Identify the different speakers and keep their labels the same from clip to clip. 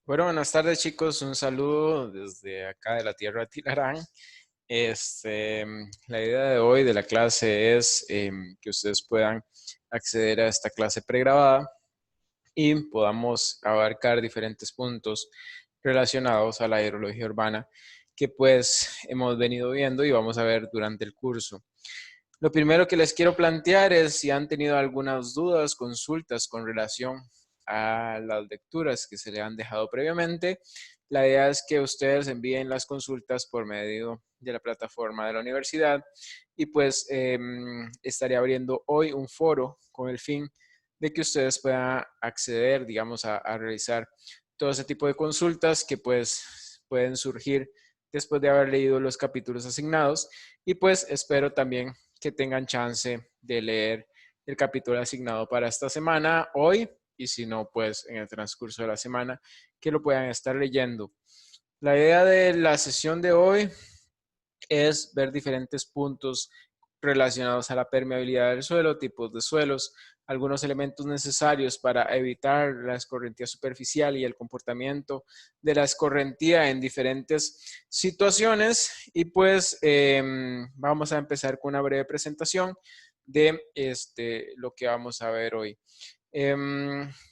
Speaker 1: Bueno, buenas tardes chicos, un saludo desde acá de la tierra de Tilarán. La idea de hoy de la clase es que ustedes puedan acceder a esta clase pregrabada y podamos abarcar diferentes puntos relacionados a la hidrología urbana que pues hemos venido viendo y vamos a ver durante el curso. Lo primero que les quiero plantear es si han tenido algunas dudas, consultas con relación a las lecturas que se le han dejado previamente. La idea es que ustedes envíen las consultas por medio de la plataforma de la universidad y pues estaré abriendo hoy un foro con el fin de que ustedes puedan acceder, digamos, a realizar todo ese tipo de consultas que pues pueden surgir después de haber leído los capítulos asignados y pues espero también que tengan chance de leer el capítulo asignado para esta semana hoy y si no, pues en el transcurso de la semana que lo puedan estar leyendo. La idea de la sesión de hoy es ver diferentes puntos relacionados a la permeabilidad del suelo, tipos de suelos, algunos elementos necesarios para evitar la escorrentía superficial y el comportamiento de la escorrentía en diferentes situaciones. Y pues vamos a empezar con una breve presentación de lo que vamos a ver hoy.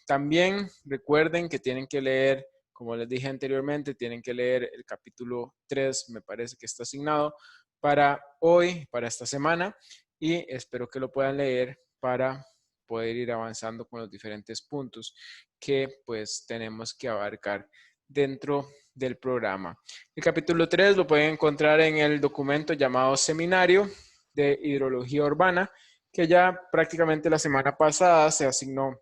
Speaker 1: También recuerden que tienen que leer, como les dije anteriormente, tienen que leer el capítulo 3, me parece que está asignado para hoy, para esta semana, y espero que lo puedan leer para poder ir avanzando con los diferentes puntos que pues tenemos que abarcar dentro del programa. El capítulo 3 lo pueden encontrar en el documento llamado Seminario de Hidrología Urbana, que ya prácticamente la semana pasada se asignó,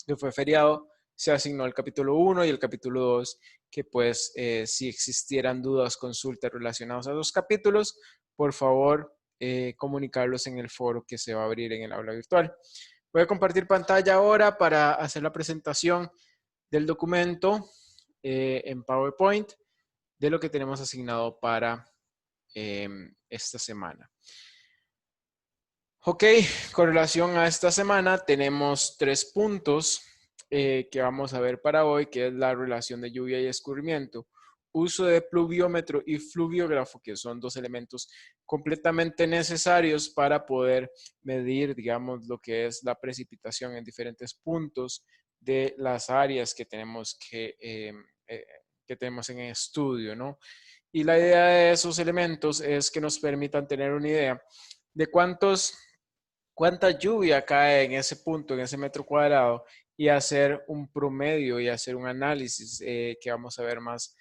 Speaker 1: que fue feriado, se asignó el capítulo 1 y el capítulo 2, que pues si existieran dudas, consultas relacionadas a los capítulos, por favor comunicarlos en el foro que se va a abrir en el aula virtual. Voy a compartir pantalla ahora para hacer la presentación del documento en PowerPoint de lo que tenemos asignado para esta semana. Ok, con relación a esta semana tenemos 3 puntos que vamos a ver para hoy, que es la relación de lluvia y escurrimiento, uso de pluviómetro y fluviógrafo, que son 2 elementos completamente necesarios para poder medir, digamos, lo que es la precipitación en diferentes puntos de las áreas que tenemos en estudio, ¿no? Y la idea de esos elementos es que nos permitan tener una idea de cuánta lluvia cae en ese punto, en ese metro cuadrado, y hacer un promedio y hacer un análisis que vamos a ver más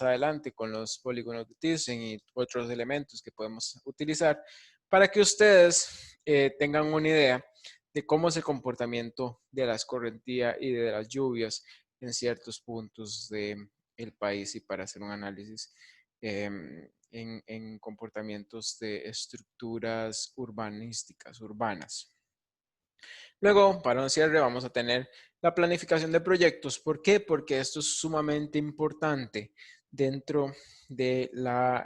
Speaker 1: adelante con los polígonos de Thyssen y otros elementos que podemos utilizar para que ustedes tengan una idea de cómo es el comportamiento de la escorrentía y de las lluvias en ciertos puntos del país y para hacer un análisis en comportamientos de estructuras urbanísticas, urbanas. Luego, para un cierre, vamos a tener la planificación de proyectos. ¿Por qué? Porque esto es sumamente importante dentro de la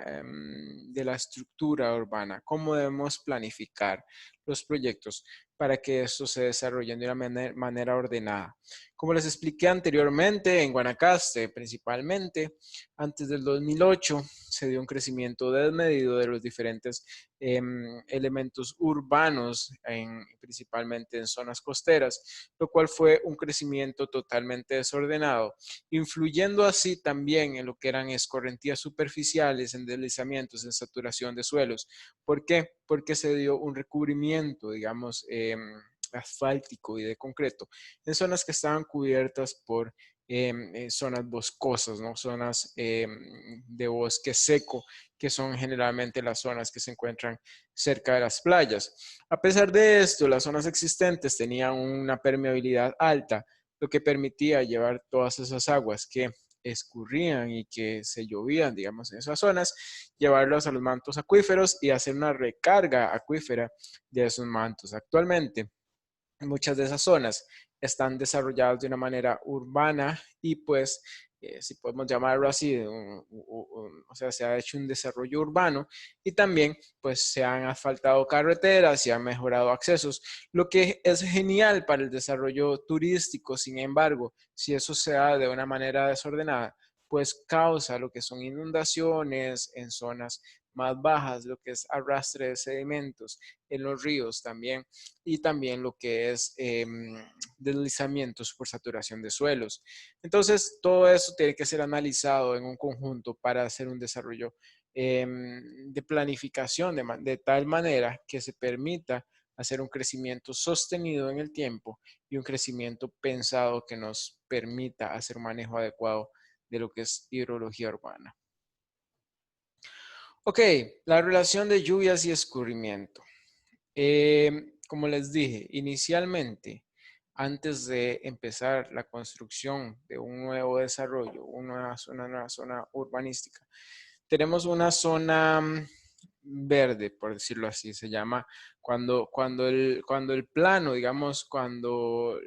Speaker 1: estructura urbana. ¿Cómo debemos planificar los proyectos para que esto se desarrolle de una manera ordenada? Como les expliqué anteriormente, en Guanacaste principalmente, antes del 2008 se dio un crecimiento desmedido de los diferentes elementos urbanos, principalmente en zonas costeras, lo cual fue un crecimiento totalmente desordenado, influyendo así también en lo que eran escorrentías superficiales, en deslizamientos, en saturación de suelos. ¿Por qué? Porque se dio un recubrimiento, digamos, asfáltico y de concreto en zonas que estaban cubiertas por zonas boscosas, ¿no? Zonas de bosque seco, que son generalmente las zonas que se encuentran cerca de las playas. A pesar de esto, las zonas existentes tenían una permeabilidad alta, lo que permitía llevar todas esas aguas que escurrían y que se llovían, digamos, en esas zonas, llevarlas a los mantos acuíferos y hacer una recarga acuífera de esos mantos. Actualmente, muchas de esas zonas están desarrolladas de una manera urbana y pues si podemos llamarlo así, o sea, se ha hecho un desarrollo urbano y también pues se han asfaltado carreteras, se han mejorado accesos, lo que es genial para el desarrollo turístico. Sin embargo, si eso se da de una manera desordenada, pues causa lo que son inundaciones en zonas más bajas, lo que es arrastre de sedimentos en los ríos también, y también lo que es deslizamientos por saturación de suelos. Entonces, todo eso tiene que ser analizado en un conjunto para hacer un desarrollo de planificación de tal manera que se permita hacer un crecimiento sostenido en el tiempo y un crecimiento pensado que nos permita hacer un manejo adecuado de lo que es hidrología urbana. Ok, la relación de lluvias y escurrimiento. Como les dije, inicialmente, antes de empezar la construcción de un nuevo desarrollo, una nueva zona urbanística, tenemos una zona verde, por decirlo así, se llama cuando el plano, digamos, cuando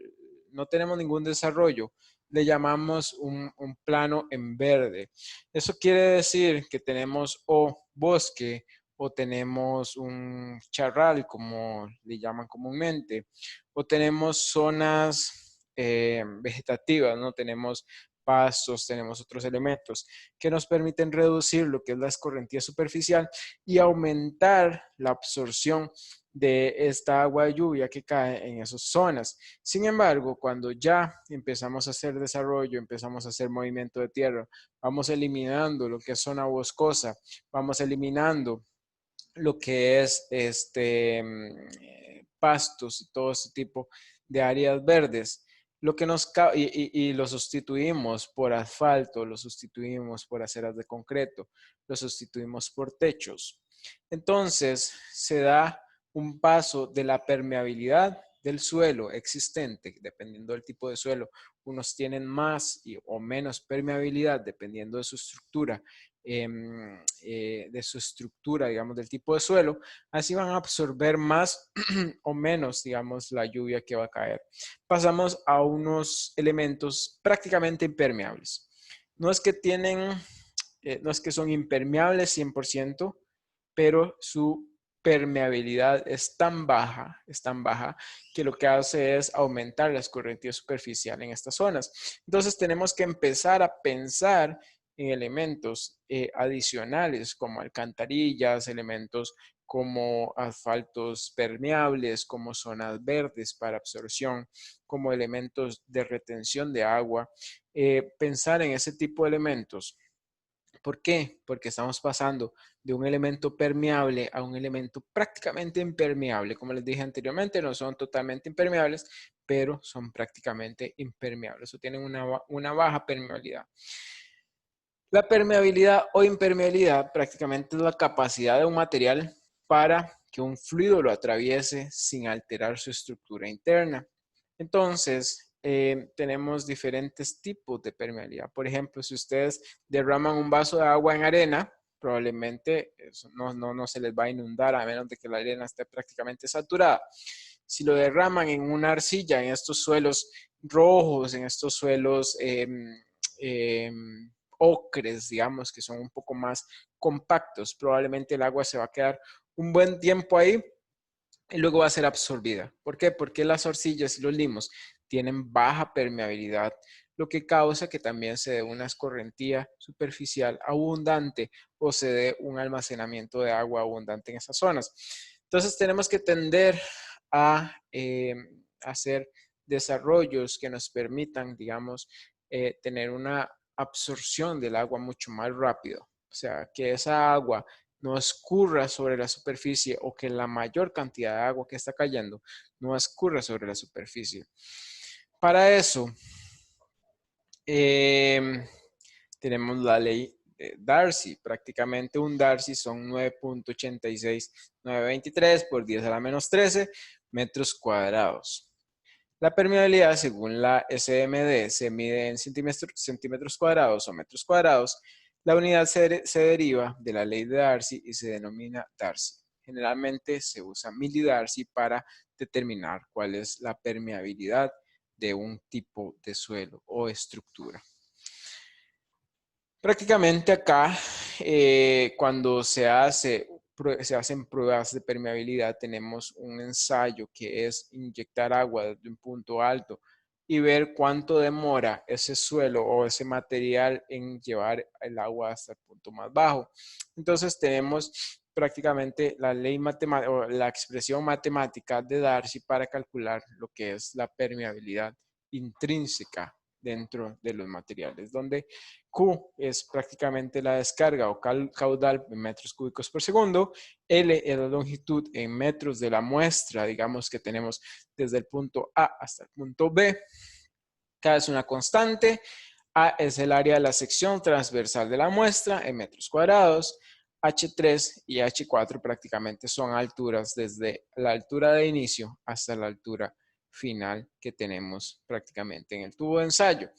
Speaker 1: no tenemos ningún desarrollo, le llamamos un plano en verde. Eso quiere decir que tenemos o bosque o tenemos un charral, como le llaman comúnmente, o tenemos zonas vegetativas, ¿no? Tenemos pastos, tenemos otros elementos que nos permiten reducir lo que es la escorrentía superficial y aumentar la absorción de esta agua de lluvia que cae en esas zonas. Sin embargo, cuando ya empezamos a hacer desarrollo, empezamos a hacer movimiento de tierra, vamos eliminando lo que es zona boscosa, vamos eliminando lo que es pastos y todo este tipo de áreas verdes. Lo que y lo sustituimos por asfalto, lo sustituimos por aceras de concreto, lo sustituimos por techos. Entonces se da un paso de la permeabilidad del suelo existente, dependiendo del tipo de suelo. Unos tienen más o menos permeabilidad dependiendo de su estructura, digamos, del tipo de suelo. Así van a absorber más o menos, digamos, la lluvia que va a caer. Pasamos a unos elementos prácticamente impermeables. No es que no es que son impermeables 100%, pero su permeabilidad es tan baja que lo que hace es aumentar la escorrentía superficial en estas zonas. Entonces tenemos que empezar a pensar en elementos adicionales como alcantarillas, elementos como asfaltos permeables, como zonas verdes para absorción, como elementos de retención de agua. Pensar en ese tipo de elementos. ¿Por qué? Porque estamos pasando de un elemento permeable a un elemento prácticamente impermeable. Como les dije anteriormente, no son totalmente impermeables, pero son prácticamente impermeables o tienen una baja permeabilidad. La permeabilidad o impermeabilidad prácticamente es la capacidad de un material para que un fluido lo atraviese sin alterar su estructura interna. Entonces, tenemos diferentes tipos de permeabilidad. Por ejemplo, si ustedes derraman un vaso de agua en arena, probablemente eso no se les va a inundar a menos de que la arena esté prácticamente saturada. Si lo derraman en una arcilla, en estos suelos rojos, en estos suelos ocres, digamos, que son un poco más compactos, probablemente el agua se va a quedar un buen tiempo ahí y luego va a ser absorbida. ¿Por qué? Porque las arcillas y los limos tienen baja permeabilidad, lo que causa que también se dé una escorrentía superficial abundante o se dé un almacenamiento de agua abundante en esas zonas. Entonces tenemos que tender a hacer desarrollos que nos permitan, digamos, tener una absorción del agua mucho más rápido. O sea, que esa agua no escurra sobre la superficie o que la mayor cantidad de agua que está cayendo no escurra sobre la superficie. Para eso, tenemos la ley de Darcy. Prácticamente un Darcy son 9.86923 por 10 a la menos 13 metros cuadrados. La permeabilidad, según la SMD, se mide en centímetros cuadrados o metros cuadrados. La unidad se deriva de la ley de Darcy y se denomina Darcy. Generalmente se usa milidarcy para determinar cuál es la permeabilidad de un tipo de suelo o estructura. Prácticamente acá, cuando se hacen pruebas de permeabilidad, tenemos un ensayo que es inyectar agua desde un punto alto y ver cuánto demora ese suelo o ese material en llevar el agua hasta el punto más bajo. Entonces tenemos prácticamente la ley matemática o la expresión matemática de Darcy para calcular lo que es la permeabilidad intrínseca dentro de los materiales, donde Q es prácticamente la descarga o caudal en metros cúbicos por segundo, L es la longitud en metros de la muestra, digamos que tenemos desde el punto A hasta el punto B, K es una constante, A es el área de la sección transversal de la muestra en metros cuadrados, H3 y H4 prácticamente son alturas desde la altura de inicio hasta la altura final que tenemos prácticamente en el tubo de ensayo.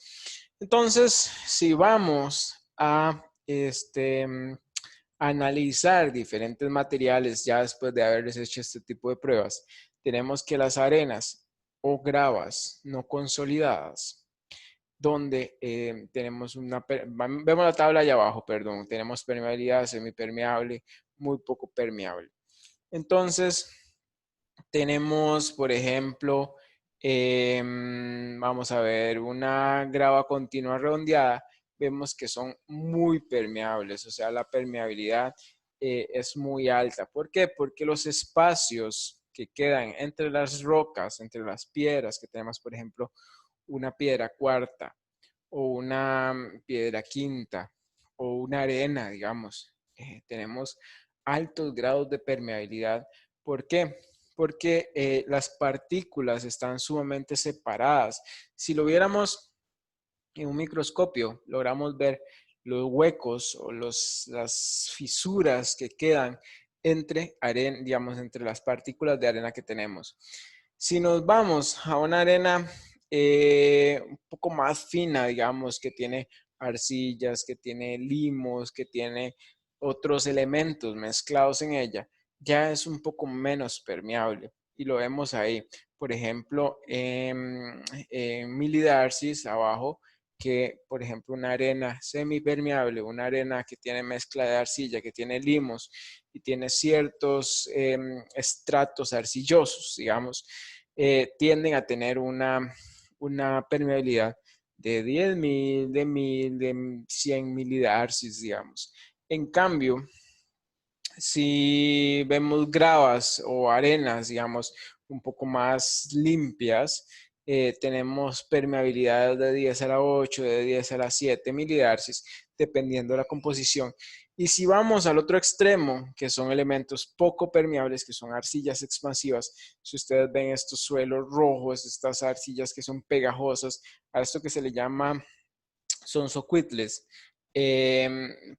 Speaker 1: Entonces, si vamos a analizar diferentes materiales ya después de haberles hecho este tipo de pruebas, tenemos que las arenas o gravas no consolidadas, donde tenemos vemos la tabla allá abajo, perdón, tenemos permeabilidad, semipermeable, muy poco permeable. Entonces, tenemos, por ejemplo, vamos a ver, una grava continua redondeada, vemos que son muy permeables, o sea, la permeabilidad es muy alta. ¿Por qué? Porque los espacios que quedan entre las rocas, entre las piedras, que tenemos, por ejemplo, una piedra cuarta o una piedra quinta o una arena, digamos, tenemos altos grados de permeabilidad. ¿Por qué? Porque las partículas están sumamente separadas. Si lo viéramos en un microscopio, logramos ver los huecos o las fisuras que quedan entre arena, digamos, entre las partículas de arena que tenemos. Si nos vamos a una arena un poco más fina, digamos, que tiene arcillas, que tiene limos, que tiene otros elementos mezclados en ella, ya es un poco menos permeable. Y lo vemos ahí. Por ejemplo, en milidarcis abajo, que por ejemplo una arena semipermeable, una arena que tiene mezcla de arcilla, que tiene limos y tiene ciertos estratos arcillosos, digamos, tienden a tener una permeabilidad de 10.000, de 1.000, de 100 milidarcis, digamos. En cambio, si vemos gravas o arenas, digamos, un poco más limpias, tenemos permeabilidad de 10 a la 8, de 10 a la 7 milidarcis, dependiendo de la composición. Y si vamos al otro extremo, que son elementos poco permeables, que son arcillas expansivas, si ustedes ven estos suelos rojos, estas arcillas que son pegajosas, a esto que se le llama son soquitles,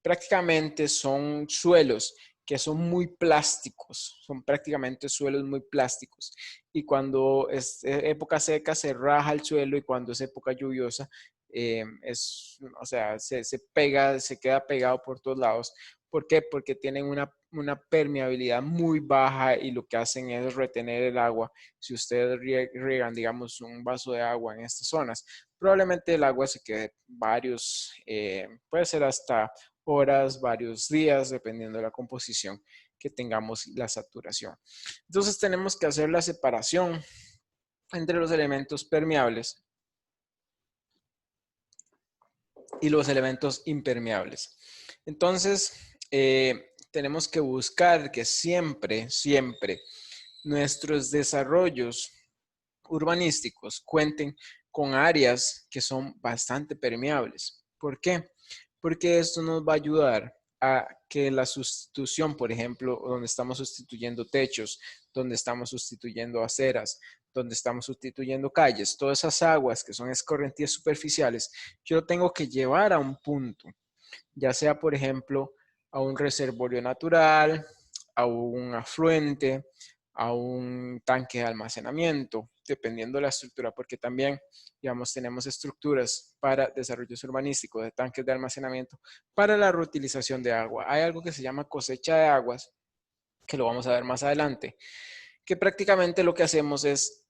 Speaker 1: prácticamente son suelos que son muy plásticos, son prácticamente suelos muy plásticos. Y cuando es época seca se raja el suelo y cuando es época lluviosa, o sea, se pega, se queda pegado por todos lados. ¿Por qué? Porque tienen una permeabilidad muy baja y lo que hacen es retener el agua. Si ustedes riegan, digamos, un vaso de agua en estas zonas, probablemente el agua se quede puede ser hasta horas, varios días, dependiendo de la composición que tengamos la saturación. Entonces tenemos que hacer la separación entre los elementos permeables y los elementos impermeables. Entonces, tenemos que buscar que siempre nuestros desarrollos urbanísticos cuenten con áreas que son bastante permeables. ¿Por qué? Porque esto nos va a ayudar a que la sustitución, por ejemplo, donde estamos sustituyendo techos, donde estamos sustituyendo aceras, donde estamos sustituyendo calles, todas esas aguas que son escorrentías superficiales, yo lo tengo que llevar a un punto, ya sea, por ejemplo, a un reservorio natural, a un afluente, a un tanque de almacenamiento, dependiendo de la estructura, porque también, digamos, tenemos estructuras para desarrollos urbanísticos de tanques de almacenamiento para la reutilización de agua. Hay algo que se llama cosecha de aguas, que lo vamos a ver más adelante, que prácticamente lo que hacemos es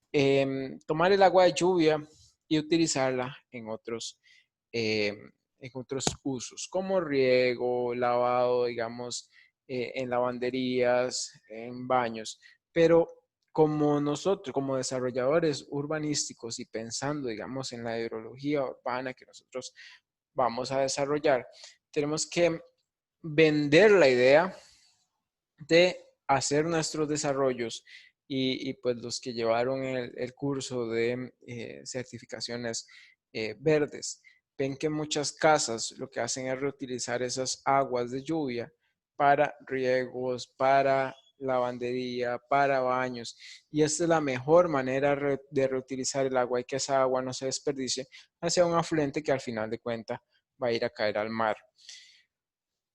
Speaker 1: tomar el agua de lluvia y utilizarla en en otros usos, como riego, lavado, digamos, en lavanderías, en baños. Pero como nosotros, como desarrolladores urbanísticos y pensando, digamos, en la hidrología urbana que nosotros vamos a desarrollar, tenemos que vender la idea de hacer nuestros desarrollos pues los que llevaron el curso de certificaciones verdes, ven que muchas casas lo que hacen es reutilizar esas aguas de lluvia para riegos, para lavandería, para baños. Y esta es la mejor manera de reutilizar el agua y que esa agua no se desperdicie hacia un afluente que al final de cuentas va a ir a caer al mar.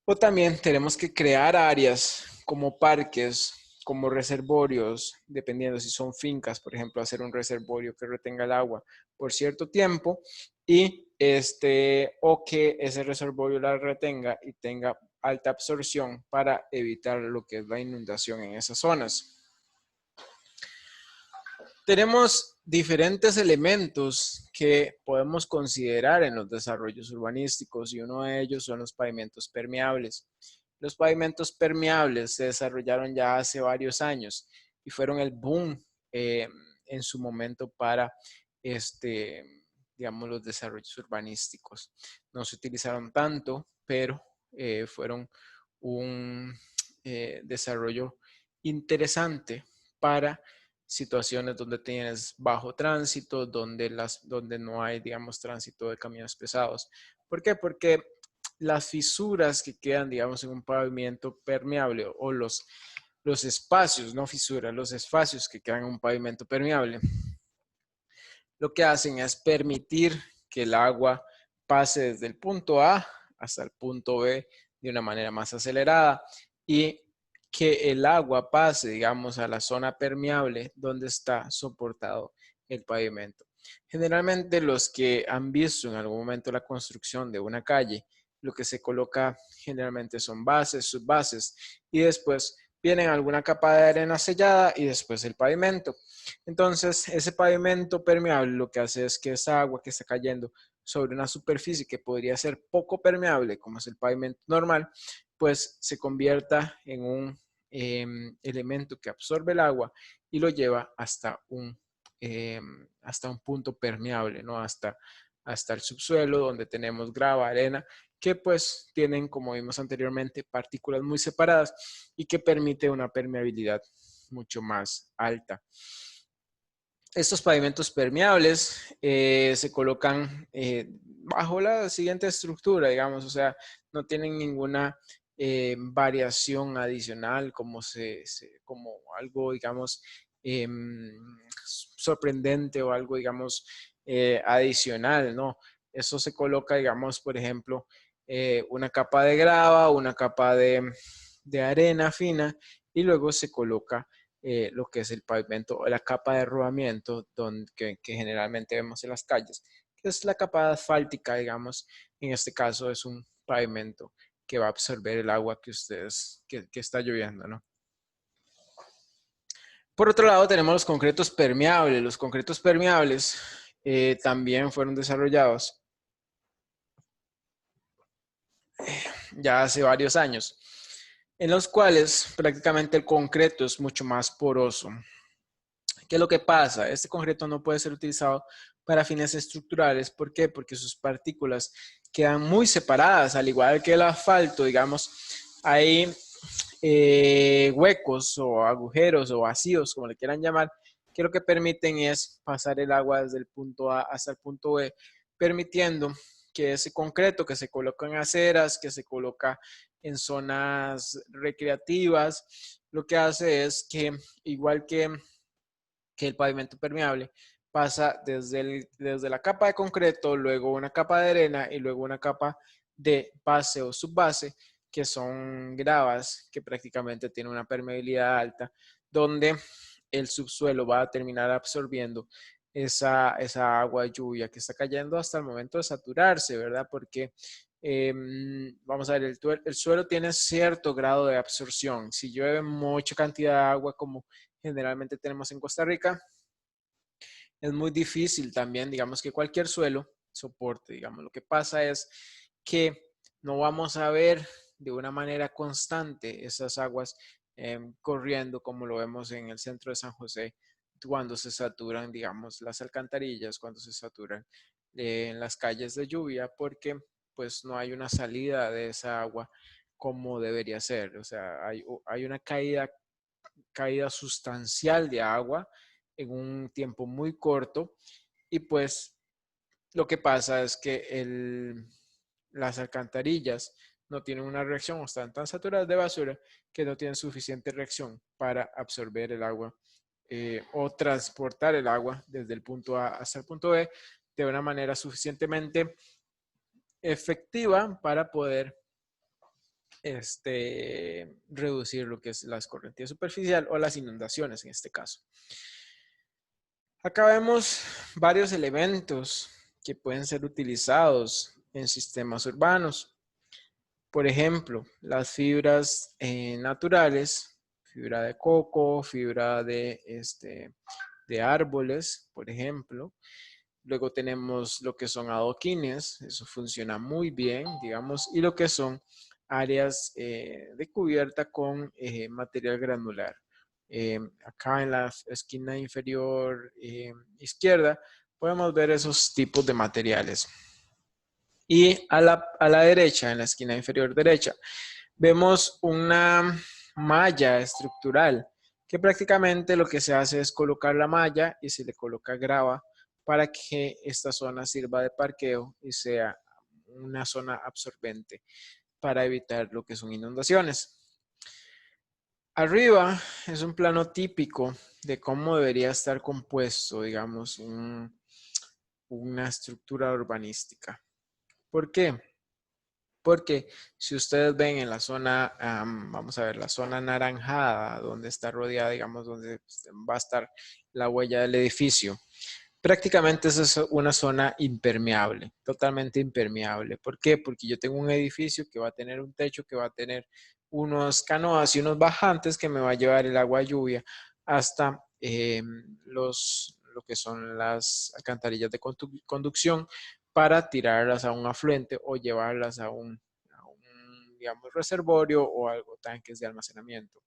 Speaker 1: O también tenemos que crear áreas como parques, como reservorios, dependiendo si son fincas, por ejemplo, hacer un reservorio que retenga el agua por cierto tiempo o que ese reservorio la retenga y tenga alta absorción para evitar lo que es la inundación en esas zonas. Tenemos diferentes elementos que podemos considerar en los desarrollos urbanísticos y uno de ellos son los pavimentos permeables. Los pavimentos permeables se desarrollaron ya hace varios años y fueron el boom en su momento para digamos, los desarrollos urbanísticos. No se utilizaron tanto, pero fueron un desarrollo interesante para situaciones donde tienes bajo tránsito, donde no hay, digamos, tránsito de camiones pesados. ¿Por qué? Porque las fisuras que quedan, digamos, en un pavimento permeable o los espacios, no fisuras, los espacios que quedan en un pavimento permeable, lo que hacen es permitir que el agua pase desde el punto A hasta el punto B de una manera más acelerada y que el agua pase, digamos, a la zona permeable donde está soportado el pavimento. Generalmente los que han visto en algún momento la construcción de una calle, lo que se coloca generalmente son bases, subbases y después vienen alguna capa de arena sellada y después el pavimento. Entonces, ese pavimento permeable lo que hace es que esa agua que está cayendo sobre una superficie que podría ser poco permeable, como es el pavimento normal, pues se convierta en un elemento que absorbe el agua y lo lleva hasta un punto permeable, ¿no? Hasta el subsuelo donde tenemos grava, arena, que pues tienen, como vimos anteriormente, partículas muy separadas y que permite una permeabilidad mucho más alta. Estos pavimentos permeables se colocan bajo la siguiente estructura, digamos, o sea, no tienen ninguna variación adicional como algo, digamos, sorprendente o algo, digamos, adicional, ¿no? Eso se coloca, digamos, por ejemplo, una capa de grava, una capa de arena fina y luego se coloca lo que es el pavimento o la capa de rodamiento que generalmente vemos en las calles, que es la capa asfáltica, digamos. En este caso es un pavimento que va a absorber el agua que está lloviendo, ¿no? Por otro lado, tenemos los concretos permeables. Los concretos permeables también fueron desarrollados ya hace varios años, en los cuales prácticamente el concreto es mucho más poroso. ¿Qué es lo que pasa? Este concreto no puede ser utilizado para fines estructurales. ¿Por qué? Porque sus partículas quedan muy separadas, al igual que el asfalto, digamos, hay huecos o agujeros o vacíos, como le quieran llamar, que lo que permiten es pasar el agua desde el punto A hasta el punto B, permitiendo que ese concreto que se coloca en aceras, que se coloca en zonas recreativas, lo que hace es que, igual que el pavimento permeable pasa desde la capa de concreto, luego una capa de arena y luego una capa de base o subbase, que son gravas que prácticamente tienen una permeabilidad alta, donde el subsuelo va a terminar absorbiendo esa agua de lluvia que está cayendo hasta el momento de saturarse, ¿verdad? Porque vamos a ver, el suelo tiene cierto grado de absorción. Si llueve mucha cantidad de agua como generalmente tenemos en Costa Rica, es muy difícil también, digamos, que cualquier suelo soporte, digamos. Lo que pasa es que no vamos a ver de una manera constante esas aguas corriendo como lo vemos en el centro de San José cuando se saturan, digamos, las alcantarillas, cuando se saturan en las calles de lluvia, porque pues no hay una salida de esa agua como debería ser. O sea, hay una caída sustancial de agua en un tiempo muy corto y pues lo que pasa es que las alcantarillas no tienen una reacción o están tan saturadas de basura que no tienen suficiente reacción para absorber el agua o transportar el agua desde el punto A hasta el punto B de una manera suficientemente efectiva para poder reducir lo que es la escorrentía superficial o las inundaciones en este caso. Acá vemos varios elementos que pueden ser utilizados en sistemas urbanos. Por ejemplo, las fibras naturales, fibra de coco, fibra de árboles, por ejemplo. Luego tenemos lo que son adoquines, eso funciona muy bien, digamos, y lo que son áreas de cubierta con material granular. Acá en la esquina inferior izquierda podemos ver esos tipos de materiales. Y a la derecha, en la esquina inferior derecha, vemos una malla estructural que prácticamente lo que se hace es colocar la malla y se le coloca grava para que esta zona sirva de parqueo y sea una zona absorbente para evitar lo que son inundaciones. Arriba es un plano típico de cómo debería estar compuesto, digamos, una estructura urbanística. ¿Por qué? Porque si ustedes ven en la zona, vamos a ver, la zona anaranjada, donde está rodeada, digamos, donde va a estar la huella del edificio, prácticamente esa es una zona impermeable, totalmente impermeable. ¿Por qué? Porque yo tengo un edificio que va a tener un techo, que va a tener unos canoas y unos bajantes que me va a llevar el agua lluvia hasta lo que son las alcantarillas de conducción para tirarlas a un afluente o llevarlas a un digamos, reservorio o algo, tanques de almacenamiento.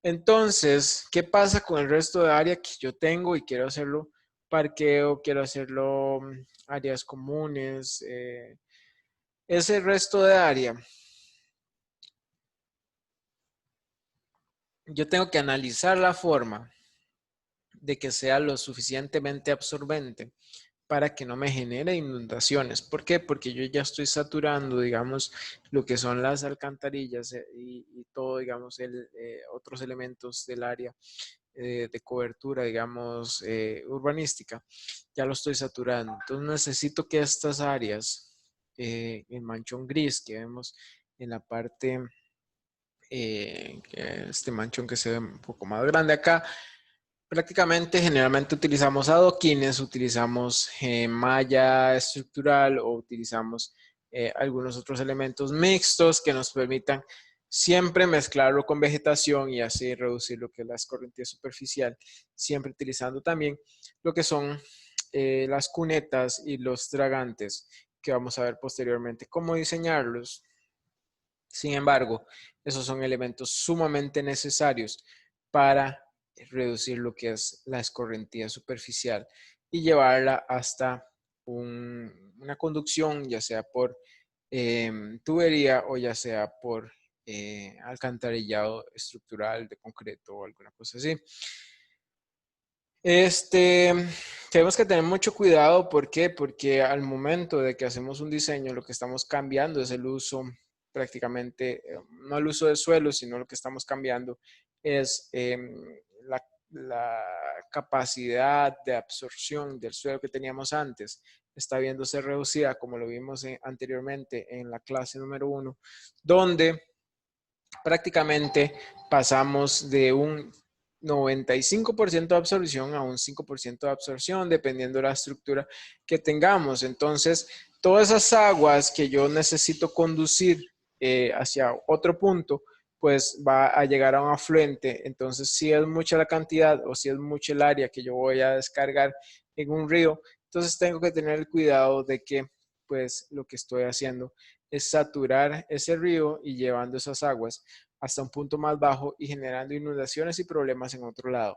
Speaker 1: Entonces, ¿qué pasa con el resto de área que yo tengo y quiero hacerlo parqueo, quiero hacerlo áreas comunes? Ese resto de área, yo tengo que analizar la forma de que sea lo suficientemente absorbente para que no me genere inundaciones. ¿Por qué? Porque yo ya estoy saturando, digamos, lo que son las alcantarillas y todo, digamos, otros elementos del área de cobertura, digamos, urbanística. Ya lo estoy saturando. Entonces necesito que estas áreas, el manchón gris que vemos en la parte, este manchón que se ve un poco más grande acá, prácticamente, generalmente utilizamos adoquines, utilizamos malla estructural o utilizamos algunos otros elementos mixtos que nos permitan siempre mezclarlo con vegetación y así reducir lo que es la escorrentía superficial, siempre utilizando también lo que son las cunetas y los tragantes, que vamos a ver posteriormente cómo diseñarlos. Sin embargo, esos son elementos sumamente necesarios para reducir lo que es la escorrentía superficial y llevarla hasta una conducción, ya sea por tubería o ya sea por alcantarillado estructural de concreto o alguna cosa así. Tenemos que tener mucho cuidado, ¿por qué? Porque al momento de que hacemos un diseño, lo que estamos cambiando es el uso prácticamente, no el uso de suelo, sino lo que estamos cambiando es la capacidad de absorción del suelo que teníamos antes. Está viéndose reducida, como lo vimos anteriormente en la clase número 1, donde prácticamente pasamos de un 95% de absorción a un 5% de absorción, dependiendo de la estructura que tengamos. Entonces, todas esas aguas que yo necesito conducir hacia otro punto, pues va a llegar a un afluente. Entonces, si es mucha la cantidad o si es mucho el área que yo voy a descargar en un río, entonces tengo que tener el cuidado de que pues lo que estoy haciendo es saturar ese río y llevando esas aguas hasta un punto más bajo y generando inundaciones y problemas en otro lado.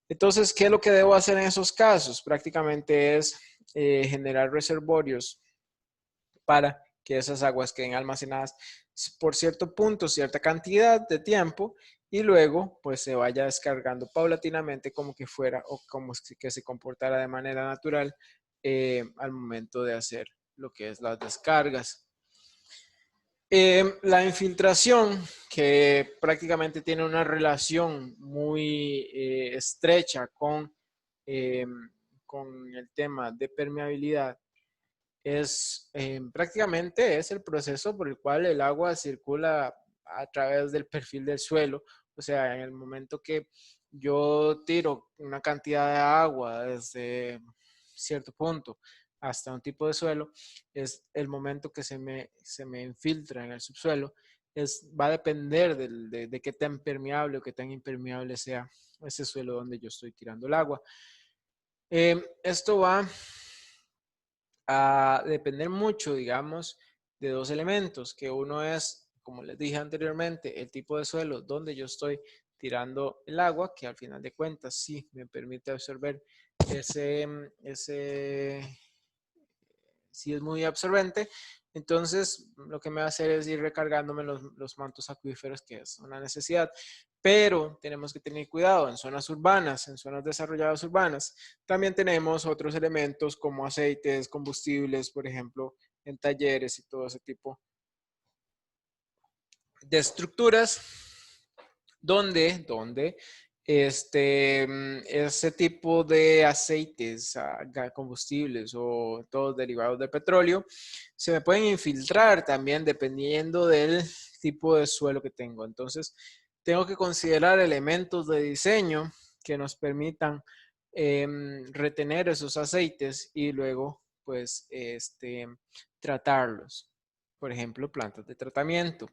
Speaker 1: Entonces, ¿qué es lo que debo hacer en esos casos? Prácticamente es generar reservorios para que esas aguas queden almacenadas por cierto punto, cierta cantidad de tiempo, y luego pues se vaya descargando paulatinamente como que fuera o como que se comportara de manera natural al momento de hacer lo que es las descargas. La infiltración, que prácticamente tiene una relación muy estrecha con el tema de permeabilidad, prácticamente es el proceso por el cual el agua circula a través del perfil del suelo. O sea, en el momento que yo tiro una cantidad de agua desde cierto punto hasta un tipo de suelo, es el momento que se me infiltra en el subsuelo. Va a depender de qué tan permeable o qué tan impermeable sea ese suelo donde yo estoy tirando el agua. Esto va a depender mucho, digamos, de dos elementos, que uno es, como les dije anteriormente, el tipo de suelo donde yo estoy tirando el agua, que al final de cuentas sí me permite absorber si es muy absorbente. Entonces, lo que me va a hacer es ir recargándome los mantos acuíferos, que es una necesidad. Pero tenemos que tener cuidado en zonas urbanas, en zonas desarrolladas urbanas. También tenemos otros elementos como aceites, combustibles, por ejemplo, en talleres y todo ese tipo de estructuras donde ese tipo de aceites, combustibles o todos derivados de petróleo se me pueden infiltrar también dependiendo del tipo de suelo que tengo. Entonces, tengo que considerar elementos de diseño que nos permitan retener esos aceites y luego, pues, tratarlos. Por ejemplo, plantas de tratamiento,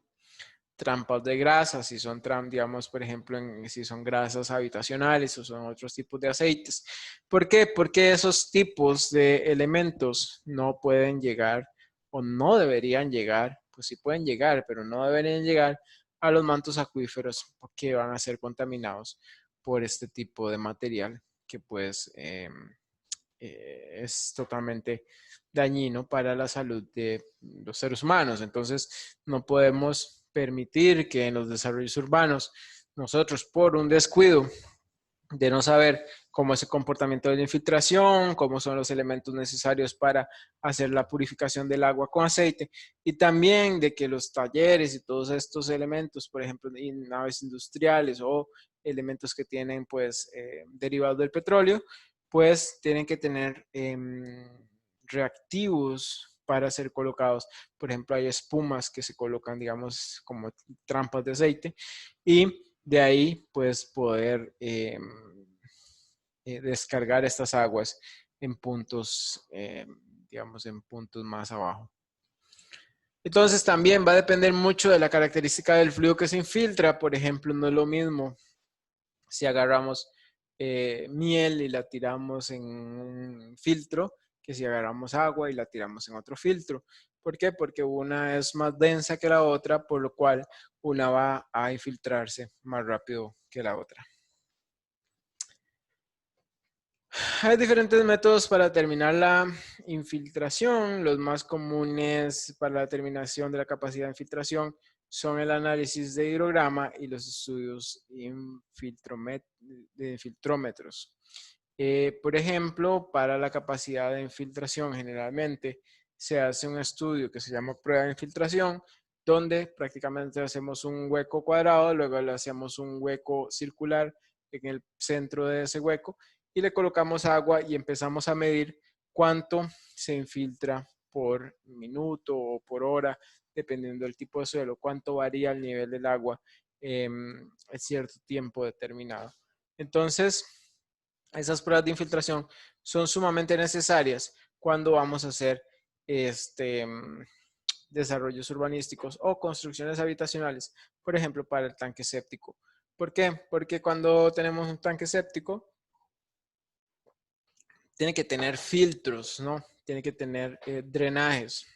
Speaker 1: trampas de grasas, si son digamos, por ejemplo, si son grasas habitacionales o son otros tipos de aceites. ¿Por qué? Porque esos tipos de elementos no pueden llegar o no deberían llegar, pues sí pueden llegar, pero no deberían llegar a los mantos acuíferos porque van a ser contaminados por este tipo de material que pues es totalmente dañino para la salud de los seres humanos. Entonces, no podemos permitir que en los desarrollos urbanos nosotros, por un descuido de no saber cómo es el comportamiento de la infiltración, cómo son los elementos necesarios para hacer la purificación del agua con aceite, y también de que los talleres y todos estos elementos, por ejemplo, naves industriales o elementos que tienen pues derivados del petróleo, pues tienen que tener reactivos para ser colocados. Por ejemplo, hay espumas que se colocan, digamos, como trampas de aceite, y de ahí pues poder descargar estas aguas en puntos, digamos, en puntos más abajo. Entonces también va a depender mucho de la característica del fluido que se infiltra. Por ejemplo, no es lo mismo si agarramos miel y la tiramos en un filtro que si agarramos agua y la tiramos en otro filtro. ¿Por qué? Porque una es más densa que la otra, por lo cual una va a infiltrarse más rápido que la otra. Hay diferentes métodos para determinar la infiltración. Los más comunes para la determinación de la capacidad de infiltración son el análisis de hidrograma y los estudios de filtrómetros. Por ejemplo, para la capacidad de infiltración generalmente se hace un estudio que se llama prueba de infiltración, donde prácticamente hacemos un hueco cuadrado, luego le hacemos un hueco circular en el centro de ese hueco y le colocamos agua y empezamos a medir cuánto se infiltra por minuto o por hora, dependiendo del tipo de suelo, cuánto varía el nivel del agua en cierto tiempo determinado. Entonces, esas pruebas de infiltración son sumamente necesarias cuando vamos a hacer desarrollos urbanísticos o construcciones habitacionales, por ejemplo, para el tanque séptico. ¿Por qué? Porque cuando tenemos un tanque séptico, tiene que tener filtros, ¿no? tiene que tener drenajes.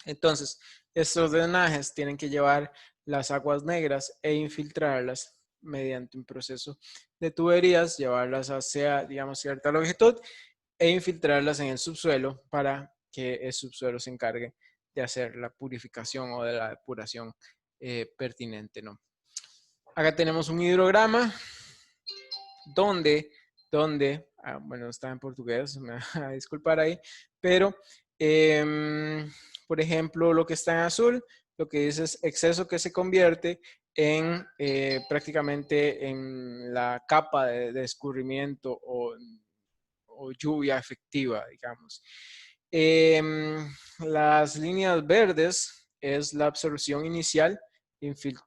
Speaker 1: Entonces, estos drenajes tienen que llevar las aguas negras e infiltrarlas mediante un proceso de tuberías, llevarlas hacia, digamos, cierta longitud e infiltrarlas en el subsuelo para que el subsuelo se encargue de hacer la purificación o de la depuración pertinente, ¿no? Acá tenemos un hidrograma donde bueno, está en portugués, me va a disculpar ahí, pero, por ejemplo, lo que está en azul, lo que dice es exceso que se convierte en prácticamente en la capa de escurrimiento o lluvia efectiva, digamos. Las líneas verdes es la absorción inicial,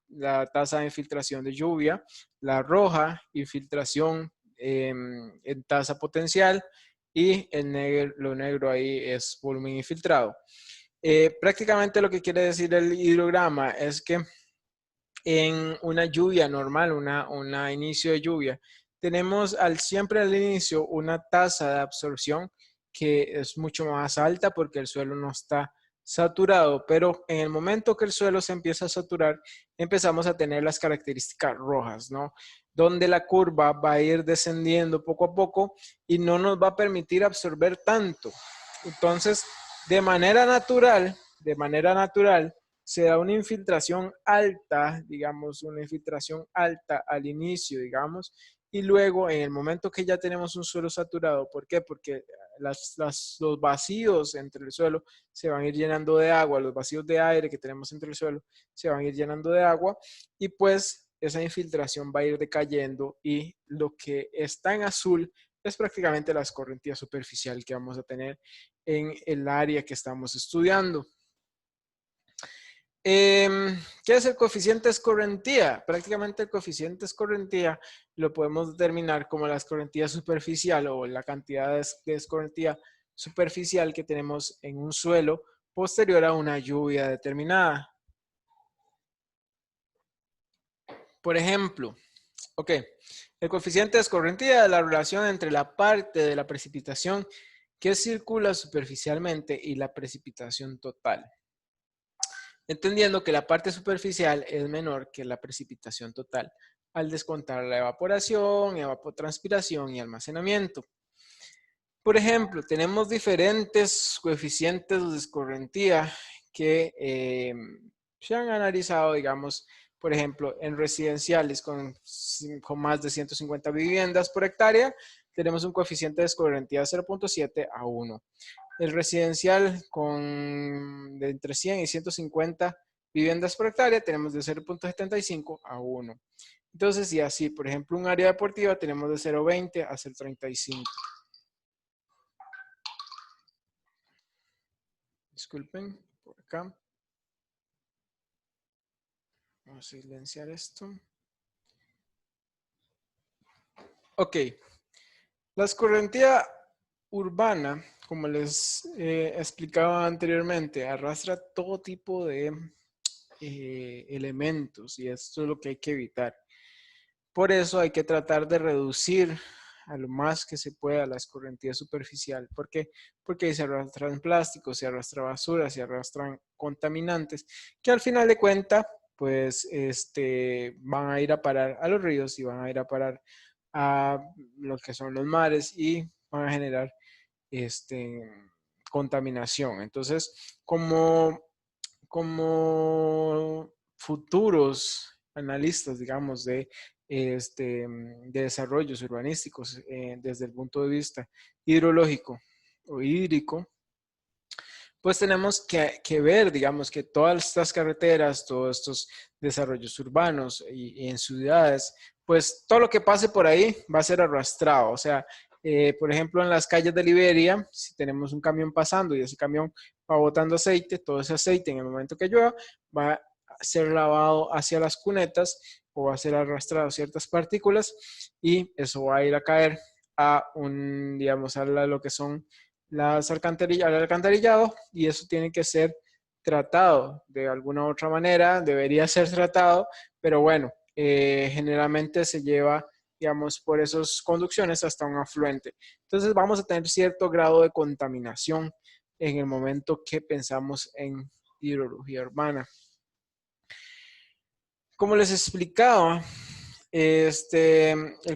Speaker 1: la tasa de infiltración de lluvia. La roja, infiltración en tasa potencial. Y lo negro ahí es volumen infiltrado. Prácticamente lo que quiere decir el hidrograma es que en una lluvia normal, un inicio de lluvia, tenemos siempre al inicio una tasa de absorción que es mucho más alta porque el suelo no está saturado, pero en el momento que el suelo se empieza a saturar, empezamos a tener las características rojas, ¿no? Donde la curva va a ir descendiendo poco a poco y no nos va a permitir absorber tanto. Entonces, de manera natural, se da una infiltración alta, digamos, una infiltración alta al inicio, digamos, y luego en el momento que ya tenemos un suelo saturado, ¿por qué? Porque los vacíos entre el suelo se van a ir llenando de agua, los vacíos de aire que tenemos entre el suelo se van a ir llenando de agua y pues esa infiltración va a ir decayendo y lo que está en azul es prácticamente la escorrentía superficial que vamos a tener en el área que estamos estudiando. ¿Qué es el coeficiente de escorrentía? Prácticamente el coeficiente de escorrentía lo podemos determinar como la escorrentía superficial o la cantidad de escorrentía superficial que tenemos en un suelo posterior a una lluvia determinada. Por ejemplo, el coeficiente de escorrentía es la relación entre la parte de la precipitación que circula superficialmente y la precipitación total. Entendiendo que la parte superficial es menor que la precipitación total al descontar la evaporación, evapotranspiración y almacenamiento. Por ejemplo, tenemos diferentes coeficientes de escorrentía que se han analizado, digamos, por ejemplo, en residenciales con más de 150 viviendas por hectárea, tenemos un coeficiente de escorrentía de 0.7 a 1. El residencial de entre 100 y 150 viviendas por hectárea tenemos de 0.75 a 1. Entonces, y así, por ejemplo, un área deportiva tenemos de 0.20 a 0.35. Disculpen, por acá. Vamos a silenciar esto. Ok. La escorrentía urbana, como les explicaba anteriormente, arrastra todo tipo de elementos y esto es lo que hay que evitar. Por eso hay que tratar de reducir a lo más que se pueda la escorrentía superficial. ¿Por qué? Porque ahí se arrastran plásticos, se arrastra basura, se arrastran contaminantes que al final de cuentas pues van a ir a parar a los ríos y van a ir a parar a lo que son los mares y van a generar contaminación. Entonces, como futuros analistas, digamos, de desarrollos urbanísticos desde el punto de vista hidrológico o hídrico, pues tenemos que ver, digamos, que todas estas carreteras, todos estos desarrollos urbanos y en ciudades, pues todo lo que pase por ahí va a ser arrastrado. O sea, por ejemplo, en las calles de Liberia, si tenemos un camión pasando y ese camión va botando aceite, todo ese aceite en el momento que llueva va a ser lavado hacia las cunetas o va a ser arrastrado ciertas partículas y eso va a ir a caer a digamos, a lo que son al alcantarillado y eso tiene que ser tratado de alguna u otra manera, debería ser tratado, pero bueno, generalmente se lleva digamos, por esas conducciones hasta un afluente. Entonces vamos a tener cierto grado de contaminación en el momento que pensamos en hidrología urbana. Como les explicaba, el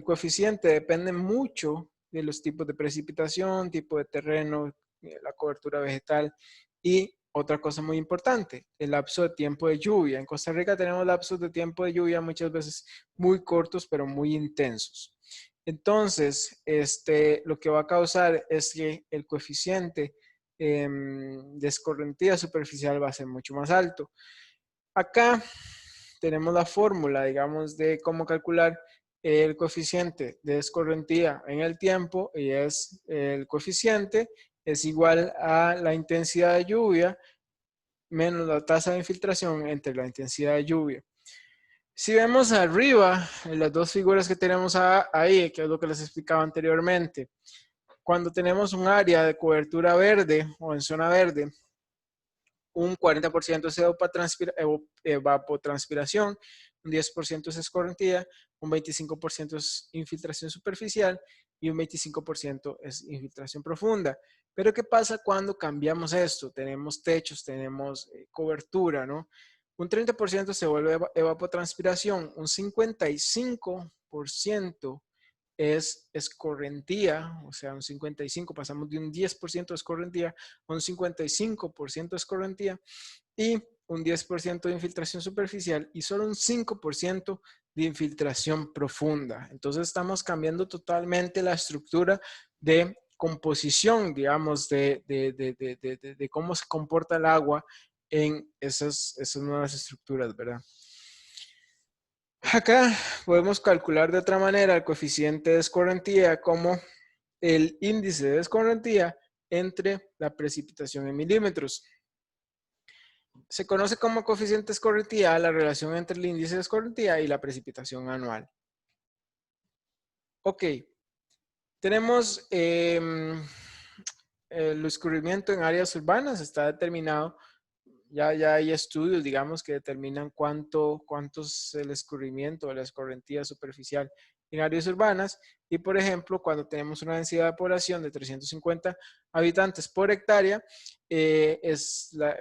Speaker 1: coeficiente depende mucho de los tipos de precipitación, tipo de terreno, la cobertura vegetal y otra cosa muy importante, el lapso de tiempo de lluvia. En Costa Rica tenemos lapsos de tiempo de lluvia muchas veces muy cortos, pero muy intensos. Entonces, lo que va a causar es que el coeficiente de escorrentía superficial va a ser mucho más alto. Acá tenemos la fórmula, digamos, de cómo calcular el coeficiente de escorrentía en el tiempo, y es el coeficiente es igual a la intensidad de lluvia menos la tasa de infiltración entre la intensidad de lluvia. Si vemos arriba, en las dos figuras que tenemos ahí, que es lo que les explicaba anteriormente, cuando tenemos un área de cobertura verde o en zona verde, un 40% es evapotranspiración, un 10% es escorrentía, un 25% es infiltración superficial y un 25% es infiltración profunda. Pero ¿qué pasa cuando cambiamos esto? Tenemos techos, tenemos cobertura, ¿no? Un 30% se vuelve evapotranspiración, un 55% es escorrentía, o sea, un 55%, pasamos de un 10% de escorrentía a un 55% de escorrentía y un 10% de infiltración superficial y solo un 5% de infiltración profunda. Entonces estamos cambiando totalmente la estructura de composición, digamos, de cómo se comporta el agua en esas nuevas estructuras, ¿verdad? Acá podemos calcular de otra manera el coeficiente de escorrentía como el índice de escorrentía entre la precipitación en milímetros. Se conoce como coeficiente de escorrentía la relación entre el índice de escorrentía y la precipitación anual. Ok, tenemos el escurrimiento en áreas urbanas, está determinado. Ya hay estudios, digamos, que determinan cuánto es el escurrimiento o la escorrentía superficial en áreas urbanas. Y, por ejemplo, cuando tenemos una densidad de población de 350 habitantes por hectárea,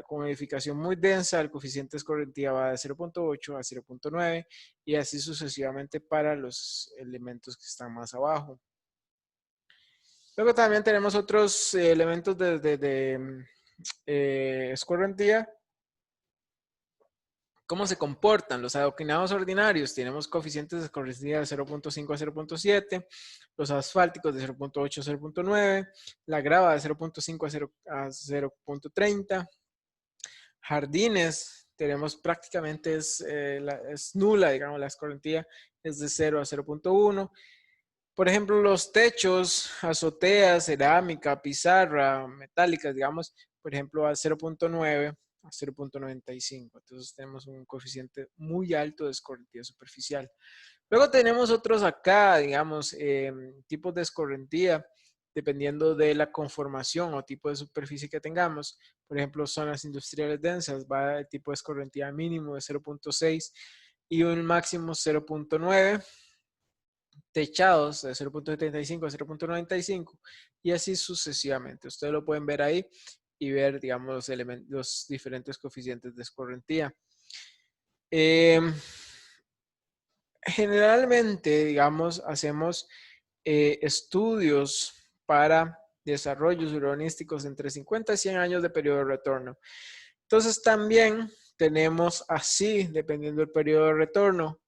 Speaker 1: con edificación muy densa, el coeficiente de escorrentía va de 0.8 a 0.9 y así sucesivamente para los elementos que están más abajo. Luego también tenemos otros elementos de escorrentía. ¿Cómo se comportan? Los adoquinados ordinarios tenemos coeficientes de escorrentía de 0.5 a 0.7, los asfálticos de 0.8 a 0.9, la grava de 0.5 a 0.30, jardines tenemos prácticamente es nula, digamos, la escorrentía es de 0 a 0.1. Por ejemplo, los techos, azoteas, cerámica, pizarra, metálicas, digamos, por ejemplo, a 0.9 a 0.95. Entonces tenemos un coeficiente muy alto de escorrentía superficial. Luego tenemos otros acá, digamos, tipos de escorrentía, dependiendo de la conformación o tipo de superficie que tengamos. Por ejemplo, zonas industriales densas, va el tipo de escorrentía mínimo de 0.6 y un máximo 0.9. Techados de 0.75 a 0.95 y así sucesivamente. Ustedes lo pueden ver ahí y ver, digamos, los diferentes coeficientes de escorrentía. Generalmente, digamos, hacemos estudios para desarrollos urbanísticos entre 50 y 100 años de periodo de retorno. Entonces también tenemos así, dependiendo del periodo de retorno,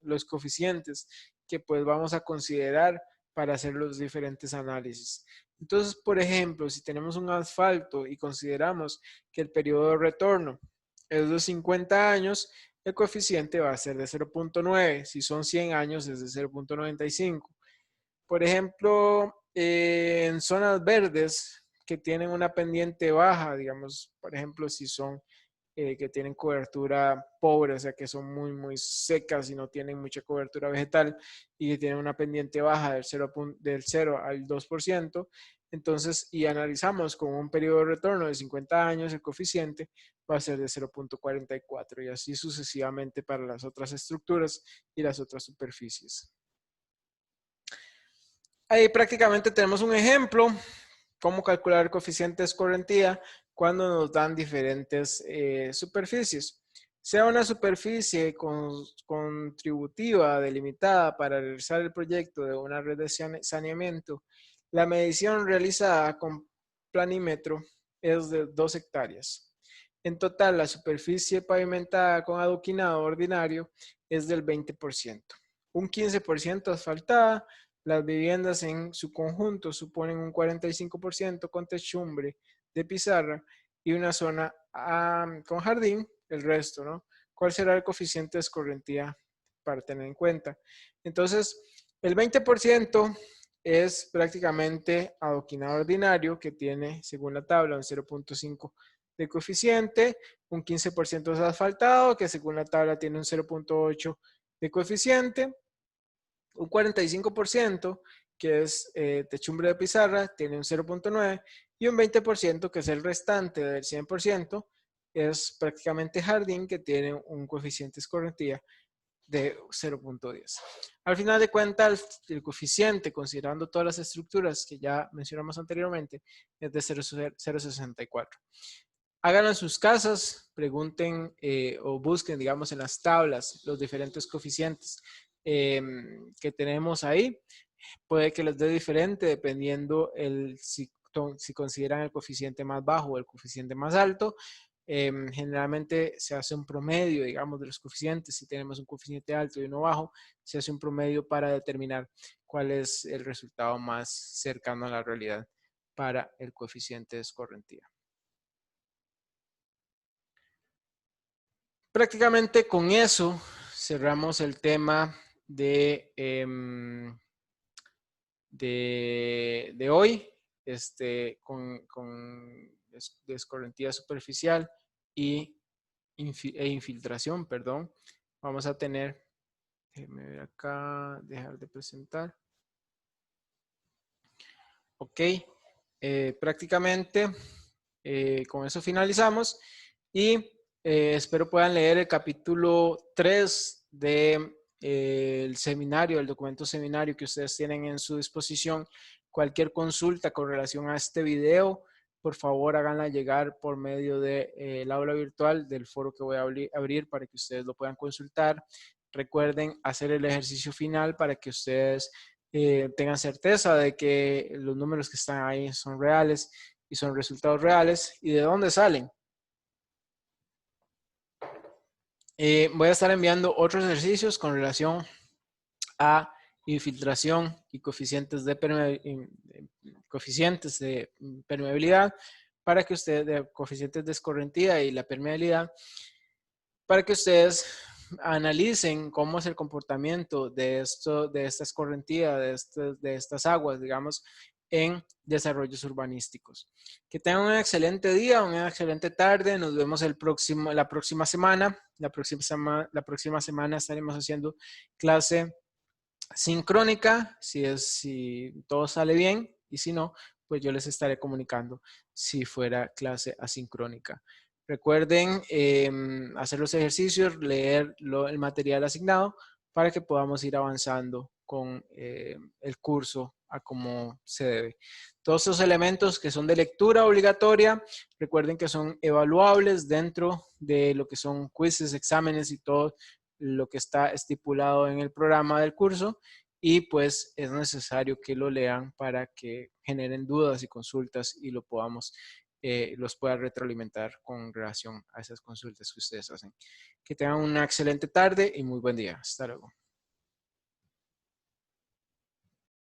Speaker 1: los coeficientes que pues vamos a considerar para hacer los diferentes análisis. Entonces, por ejemplo, si tenemos un asfalto y consideramos que el periodo de retorno es de 50 años, el coeficiente va a ser de 0.9. Si son 100 años, es de 0.95. Por ejemplo, en zonas verdes que tienen una pendiente baja, digamos, por ejemplo, si son que tienen cobertura pobre, o sea, que son muy secas y no tienen mucha cobertura vegetal y que tienen una pendiente baja del 0 al 2%, Entonces, y analizamos con un periodo de retorno de 50 años, el coeficiente va a ser de 0.44 y así sucesivamente para las otras estructuras y las otras superficies. Ahí prácticamente tenemos un ejemplo, cómo calcular el coeficiente de escorrentía cuando nos dan diferentes superficies. Sea una superficie contributiva delimitada para realizar el proyecto de una red de saneamiento, la medición realizada con planímetro es de 2 hectáreas. En total, la superficie pavimentada con adoquinado ordinario es del 20%. Un 15% asfaltada. Las viviendas en su conjunto suponen un 45% con techumbre de pizarra y una zona con jardín, el resto, ¿no? ¿Cuál será el coeficiente de escorrentía para tener en cuenta? Entonces, el 20% es prácticamente adoquinado ordinario, que tiene, según la tabla, un 0.5 de coeficiente, un 15% es asfaltado, que según la tabla tiene un 0.8 de coeficiente, un 45%, que es techumbre de pizarra, tiene un 0.9, y un 20%, que es el restante del 100%, es prácticamente jardín, que tiene un coeficiente de escorrentía de 0.10. Al final de cuentas, el coeficiente, considerando todas las estructuras que ya mencionamos anteriormente, es de 0.64. Háganlo en sus casas, pregunten o busquen, digamos, en las tablas los diferentes coeficientes que tenemos ahí. Puede que les dé diferente dependiendo si consideran el coeficiente más bajo o el coeficiente más alto. Generalmente se hace un promedio, digamos, de los coeficientes. Si tenemos un coeficiente alto y uno bajo, se hace un promedio para determinar cuál es el resultado más cercano a la realidad para el coeficiente de escorrentía. Prácticamente con eso cerramos el tema de hoy, con escorrentía superficial e infiltración, perdón. Vamos a tener, déjenme ver acá, dejar de presentar. Ok, prácticamente con eso finalizamos y espero puedan leer el capítulo 3 de el seminario, el documento seminario que ustedes tienen en su disposición. Cualquier consulta con relación a este video, por favor háganla llegar por medio del aula virtual del foro que voy a abrir para que ustedes lo puedan consultar. Recuerden hacer el ejercicio final para que ustedes tengan certeza de que los números que están ahí son reales y son resultados reales. ¿Y de dónde salen? Voy a estar enviando otros ejercicios con relación a infiltración y coeficientes de permeabilidad para que ustedes, de coeficientes de escorrentía y la permeabilidad, para que ustedes analicen cómo es el comportamiento de esta escorrentía, de estas aguas, digamos, en desarrollos urbanísticos. Que tengan un excelente día, una excelente tarde. Nos vemos la próxima semana. La próxima semana estaremos haciendo clase sincrónica, si todo sale bien, y si no, pues yo les estaré comunicando si fuera clase asincrónica. Recuerden hacer los ejercicios, leer el material asignado para que podamos ir avanzando con el curso a como se debe. Todos esos elementos que son de lectura obligatoria, recuerden que son evaluables dentro de lo que son quizzes, exámenes y todo lo que está estipulado en el programa del curso, y pues es necesario que lo lean para que generen dudas y consultas y los pueda retroalimentar con relación a esas consultas que ustedes hacen. Que tengan una excelente tarde y muy buen día. Hasta luego.